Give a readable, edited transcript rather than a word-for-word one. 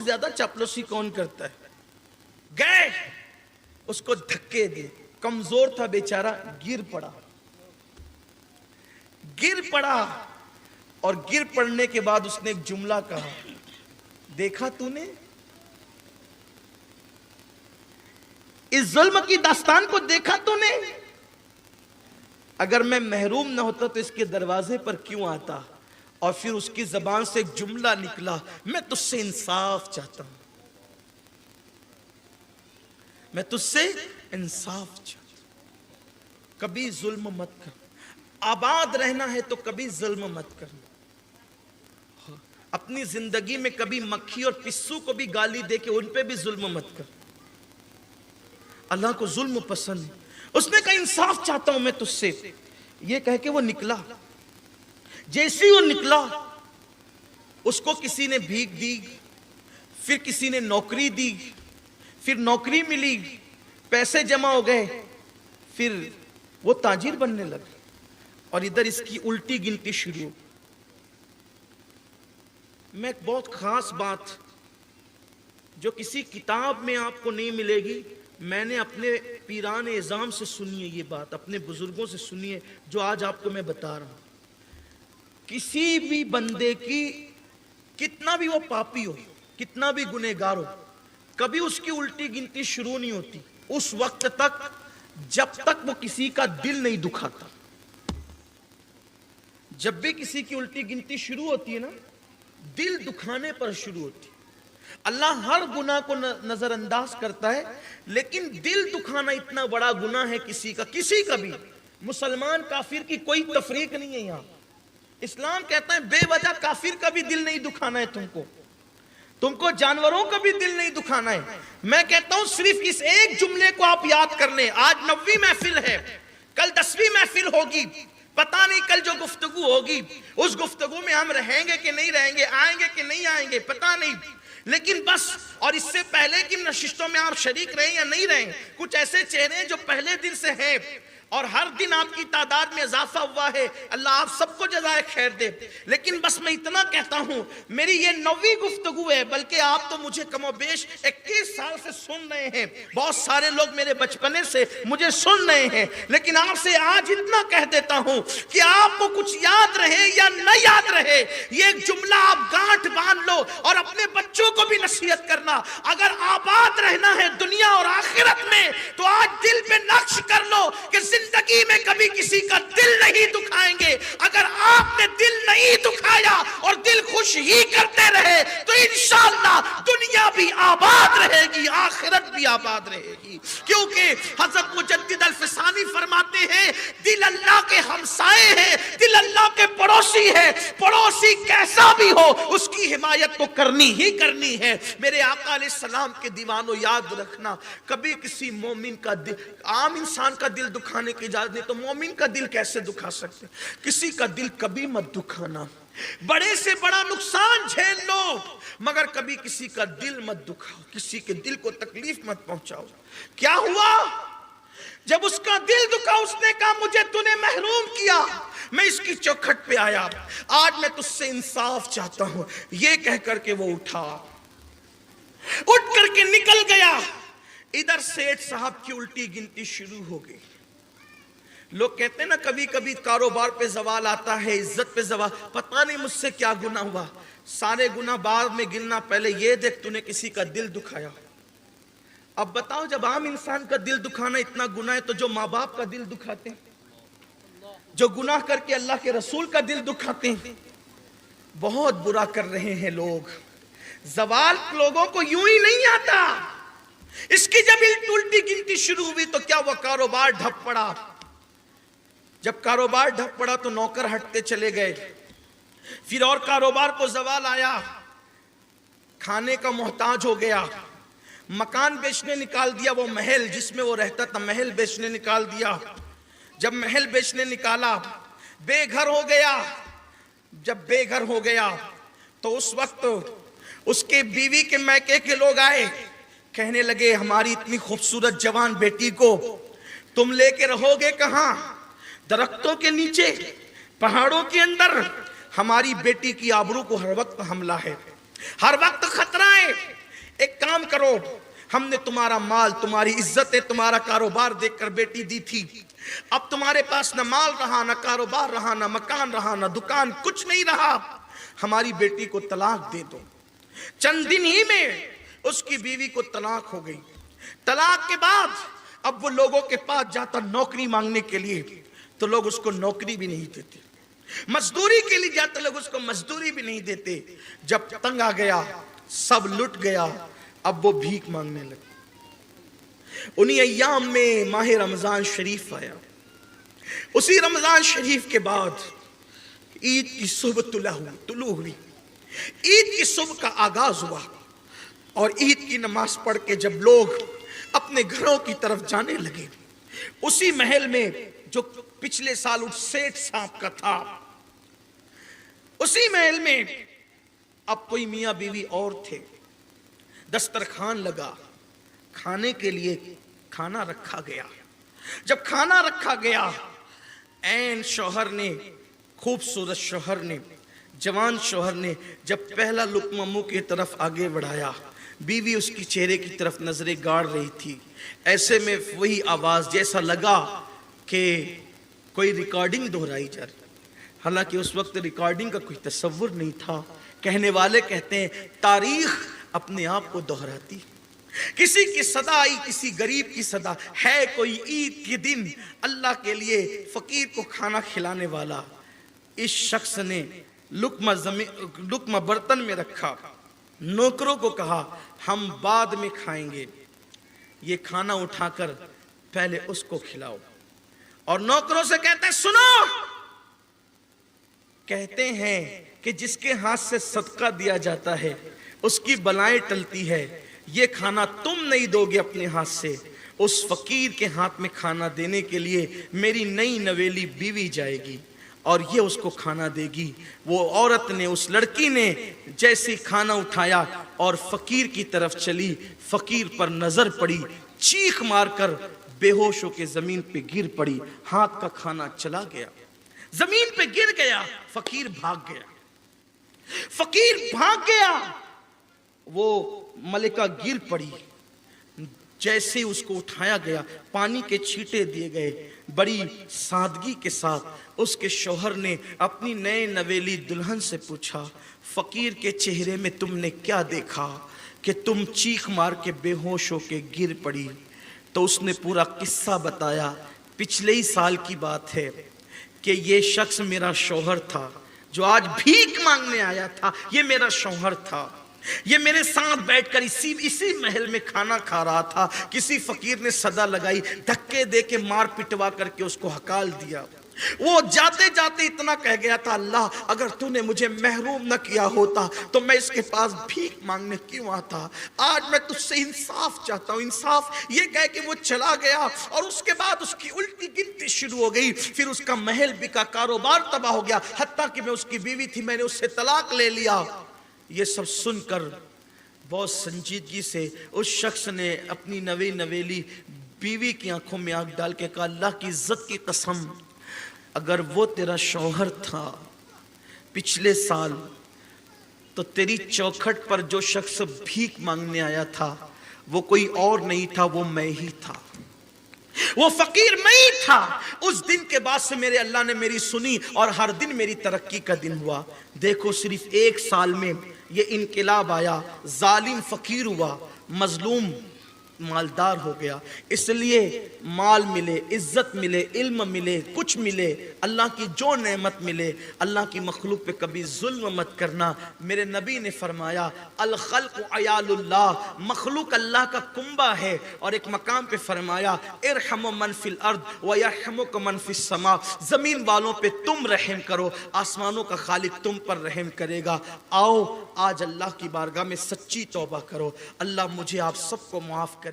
زیادہ چاپلوسی کون کرتا ہے؟ گئے اس کو دھکے دیے، کمزور تھا بیچارہ، گر پڑا اور گر پڑنے کے بعد اس نے ایک جملہ کہا، دیکھا تو نے اس ظلم کی داستان کو، دیکھا تو نے؟ اگر میں محروم نہ ہوتا تو اس کے دروازے پر کیوں آتا؟ اور پھر اس کی زبان سے ایک جملہ نکلا، میں تجھ سے انصاف چاہتا ہوں، میں تجھ سے انصاف چاہتا ہوں۔ کبھی ظلم مت کر، آباد رہنا ہے تو کبھی ظلم مت کر۔ اپنی زندگی میں کبھی مکھی اور پسو کو بھی گالی دے کے ان پہ بھی ظلم مت کر۔ اللہ کو ظلم پسند ہے۔ اس نے کہا انصاف چاہتا ہوں میں تجھ سے، یہ کہہ کے وہ نکلا۔ جیسے وہ نکلا اس کو کسی نے بھیک دی، پھر کسی نے نوکری دی، پھر نوکری ملی، پیسے جمع ہو گئے، پھر وہ تاجر بننے لگا، اور ادھر اس کی الٹی گنتی شروع ہو۔ میں ایک بہت خاص بات جو کسی کتاب میں آپ کو نہیں ملے گی، میں نے اپنے پیران اعظام سے سنی ہے، یہ بات اپنے بزرگوں سے سنی ہے، جو آج آپ کو میں بتا رہا ہوں۔ کسی بھی بندے کی کتنا بھی وہ پاپی ہو، کتنا بھی گنہگار ہو، کبھی اس کی الٹی گنتی شروع نہیں ہوتی اس وقت تک جب تک وہ کسی کا دل نہیں دکھاتا۔ جب بھی کسی کی الٹی گنتی شروع ہوتی ہے نا، دل دکھانے پر شروع ہوتی ہے۔ اللہ ہر گناہ کو نظر انداز کرتا ہے، لیکن دل دکھانا اتنا بڑا گناہ ہے کسی کا بھی۔ مسلمان کافر کی کوئی تفریق نہیں ہے یہاں۔ اسلام کہتا ہے بے وجہ کافر کا بھی دل نہیں دکھانا ہے، تم کو جانوروں کا بھی دل نہیں دکھانا ہے۔ میں کہتا ہوں صرف اس ایک جملے کو آپ یاد کر لیں۔ آج 9ویں محفل ہے، کل 10ویں محفل ہوگی، پتہ نہیں کل جو گفتگو ہوگی اس گفتگو میں ہم رہیں گے کہ نہیں رہیں گے، آئیں گے کہ نہیں آئیں گے، پتہ نہیں، لیکن بس، اور اس سے پہلے کی نشستوں میں آپ شریک رہیں یا نہیں رہیں، کچھ ایسے چہرے ہیں جو پہلے دن سے ہیں اور ہر دن آپ کی تعداد میں اضافہ ہوا ہے، اللہ آپ سب کو جزائے خیر دے۔ لیکن بس میں اتنا کہتا ہوں، میری یہ 9ویں گفتگو ہے، بلکہ آپ تو مجھے کم و بیش 21 سال سے سن رہے ہیں، بہت سارے لوگ میرے بچپنے سے مجھے سن رہے ہیں، لیکن آپ سے آج اتنا کہہ دیتا ہوں کہ آپ کو کچھ یاد رہے یا نہ یاد رہے، یہ ایک جملہ آپ گانٹھ باندھ لو اور اپنے بچوں کو بھی نصیحت کرنا۔ اگر آباد رہنا ہے دنیا اور آخرت میں تو آج دل پہ نقش کر لو کہ زندگی میں کبھی کسی کا دل نہیں دکھائیں گے۔ اگر آپ نے دل نہیں دکھایا اور دل خوش ہی کرتے رہے تو انشاءاللہ دنیا بھی آباد رہے گی، آخرت بھی آباد رہے گی، کیونکہ حضرت مجدد الفسانی فرماتے ہیں دل اللہ کے ہمسائے ہیں، دل اللہ کے پڑوسی ہے، پڑوسی کیسا بھی ہو اس کی حمایت تو کرنی ہی کرنی ہے۔ میرے آقا علیہ السلام کے دیوانوں یاد رکھنا، کبھی کسی مومن کا دل، عام انسان کا دل دکھانے کی اجازت نہیں تو مومن کا دل کیسے دکھا سکتے؟ کسی کا دل کبھی مت دکھانا، بڑے سے بڑا نقصان جھیل لو مگر کبھی کسی کا دل مت دکھاؤ، کسی کے دل کو تکلیف مت پہنچاؤ۔ کیا ہوا؟ جب اس کا دل دکھا اس نے کہا مجھے تو نے محروم کیا، میں اس کی چوکھٹ پہ آیا، آج میں تجھ سے انصاف چاہتا ہوں۔ یہ کہہ کر کے وہ اٹھا، اٹھ کر کے نکل گیا۔ ادھر سیٹھ صاحب کی الٹی گنتی شروع ہو گئی۔ لوگ کہتے ہیں نا کبھی کبھی کاروبار پہ زوال آتا ہے، عزت پہ زوال، پتہ نہیں مجھ سے کیا گناہ ہوا، سارے گناہ بعد میں گننا، پہلے یہ دیکھ تو نے کسی کا دل دکھایا۔ اب بتاؤ جب عام انسان کا دل دکھانا اتنا گناہ ہے تو جو ماں باپ کا دل دکھاتے ہیں، جو گناہ کر کے اللہ کے رسول کا دل دکھاتے ہیں، بہت برا کر رہے ہیں لوگ۔ زوال لوگوں کو یوں ہی نہیں آتا، اس کی جب الٹی گنتی شروع ہوئی تو کیا وہ کاروبار ڈھپ پڑا۔ جب کاروبار ڈھپ پڑا تو نوکر ہٹتے چلے گئے، پھر اور کاروبار کو زوال آیا، کھانے کا محتاج ہو گیا، مکان بیچنے نکال دیا، وہ محل جس میں وہ رہتا تھا محل بیچنے نکال دیا۔ جب محل بیچنے نکالا بے گھر ہو گیا۔ جب بے گھر ہو گیا تو اس وقت اس کے بیوی کے میکے کے لوگ آئے، کہنے لگے ہماری اتنی خوبصورت جوان بیٹی کو تم لے کے رہو گے کہاں؟ درختوں کے نیچے، پہاڑوں کے اندر، ہماری بیٹی کی آبرو کو ہر وقت حملہ ہے۔ ہر وقت خطرہ ہے. ایک کام کرو، ہم نے تمہارا مال، تمہاری عزتیں، تمہارا کاروبار دیکھ کر بیٹی دی تھی. اب تمہارے پاس نہ مال رہا، نہ کاروبار رہا، نہ مکان رہا، نہ دکان، کچھ نہیں رہا. ہماری بیٹی کو طلاق دے دو. چند دن ہی میں اس کی بیوی کو طلاق ہو گئی. طلاق کے بعد اب وہ لوگوں کے پاس جاتا نوکری مانگنے کے لیے تو لوگ اس کو نوکری بھی نہیں دیتے. مزدوری کے لیے جاتا، لوگ اس کو مزدوری بھی نہیں دیتے. جب تنگ آ گیا، سب لٹ گیا، اب وہ بھیک مانگنے لگے. انہی ایام میں ماہ رمضان شریف آیا. اسی رمضان شریف کے بعد عید کی صبح طلوع ہوئی. عید کی صبح کا آغاز ہوا اور عید کی نماز پڑھ کے جب لوگ اپنے گھروں کی طرف جانے لگے، اسی محل میں جو پچھلے سال اس سیٹ صاحب کا تھا، اسی محل میں اب کوئی میاں بیوی اور تھے. دسترخوان لگا، کھانے کے لیے کھانا رکھا گیا. جب کھانا رکھا گیا، عین شوہر نے، خوبصورت شوہر نے، جوان شوہر نے جب پہلا لقمہ منہ کی طرف آگے بڑھایا، بیوی اس کی چہرے کی طرف نظریں گاڑ رہی تھی. ایسے میں وہی آواز، جیسا لگا کہ کوئی ریکارڈنگ دہرائی جا رہی. حالانکہ اس وقت ریکارڈنگ کا کوئی تصور نہیں تھا. کہنے والے کہتے ہیں تاریخ اپنے آپ کو دہراتی. کسی کی صدا آئی، کسی غریب کی صدا ہے. کوئی عید کے دن اللہ کے لیے فقیر کو کھانا کھلانے والا. اس شخص نے لقمہ برتن میں رکھا، نوکروں کو کہا ہم بعد میں کھائیں گے، یہ کھانا اٹھا کر پہلے اس کو کھلاؤ. اور نوکروں سے کہتے ہیں سنو، کہتے ہیں کہ جس کے ہاتھ سے صدقہ دیا جاتا ہے اس کی بلائیں ٹلتی ہے. یہ کھانا تم نہیں دو گے اپنے ہاتھ سے، اس فقیر کے ہاتھ میں کھانا دینے کے لیے میری نئی نویلی بیوی جائے گی اور یہ اس کو کھانا دے گی. وہ عورت نے، اس لڑکی نے جیسے کھانا اٹھایا اور فقیر کی طرف چلی، فقیر پر نظر پڑی، چیخ مار کر بے ہوش ہو کے زمین پہ گر پڑی. ہاتھ کا کھانا چلا گیا، زمین پہ گر گیا. فقیر بھاگ گیا، فقیر بھاگ گیا. وہ ملکہ گر پڑی. جیسے اس کو اٹھایا گیا، پانی کے چھینٹے دیے گئے. بڑی سادگی کے ساتھ اس کے شوہر نے اپنی نئے نویلی دلہن سے پوچھا فقیر کے چہرے میں تم نے کیا دیکھا کہ تم چیخ مار کے بے ہوش ہو کے گر پڑی؟ تو اس نے پورا قصہ بتایا. پچھلے ہی سال کی بات ہے کہ یہ شخص میرا شوہر تھا جو آج بھیک مانگنے آیا تھا. یہ میرا شوہر تھا، یہ میرے ساتھ بیٹھ کر اسی محل میں کھانا کھا رہا تھا. کسی فقیر نے صدا لگائی، دھکے دے کے مار پٹوا کر کے اس کو ہکال دیا. وہ جاتے جاتے اتنا کہہ گیا تھا اللہ اگر تو نے مجھے محروم نہ کیا ہوتا تو میں اس کے پاس بھیک مانگنے کیوں آتا. آج میں تجھ سے انصاف چاہتا ہوں. انصاف یہ کہہ کہ وہ چلا گیا اور اس کے بعد اس کی الٹی گنتی شروع ہو گئی. پھر اس کا محل بکا، کاروبار تباہ ہو گیا، حتیٰ کہ میں اس کی بیوی تھی، میں نے اس سے طلاق لے لیا. یہ سب سن کر بہت سنجیدگی سے اس شخص نے اپنی نویلی بیوی کی آنکھوں میں آنکھ ڈال کے کہا اللہ کی عزت کی قسم اگر وہ تیرا شوہر تھا پچھلے سال تو تیری چوکھٹ پر جو شخص بھیک مانگنے آیا تھا وہ کوئی اور نہیں تھا، وہ میں ہی تھا، وہ فقیر میں ہی تھا. اس دن کے بعد سے میرے اللہ نے میری سنی اور ہر دن میری ترقی کا دن ہوا. دیکھو صرف 1 سال میں یہ انقلاب آیا، ظالم فقیر ہوا، مظلوم مالدار ہو گیا. اس لیے مال ملے، عزت ملے، علم ملے، کچھ ملے، اللہ کی جو نعمت ملے، اللہ کی مخلوق پہ کبھی ظلم مت کرنا. میرے نبی نے فرمایا الخلق عیال اللہ، مخلوق اللہ کا کنبہ ہے. اور ایک مقام پہ فرمایا ارحموا من فی الارض ویرحمکم من فی السماء، زمین والوں پہ تم رحم کرو، آسمانوں کا خالق تم پر رحم کرے گا. آؤ آج اللہ کی بارگاہ میں سچی توبہ کرو. اللہ مجھے آپ سب کو معاف کرے.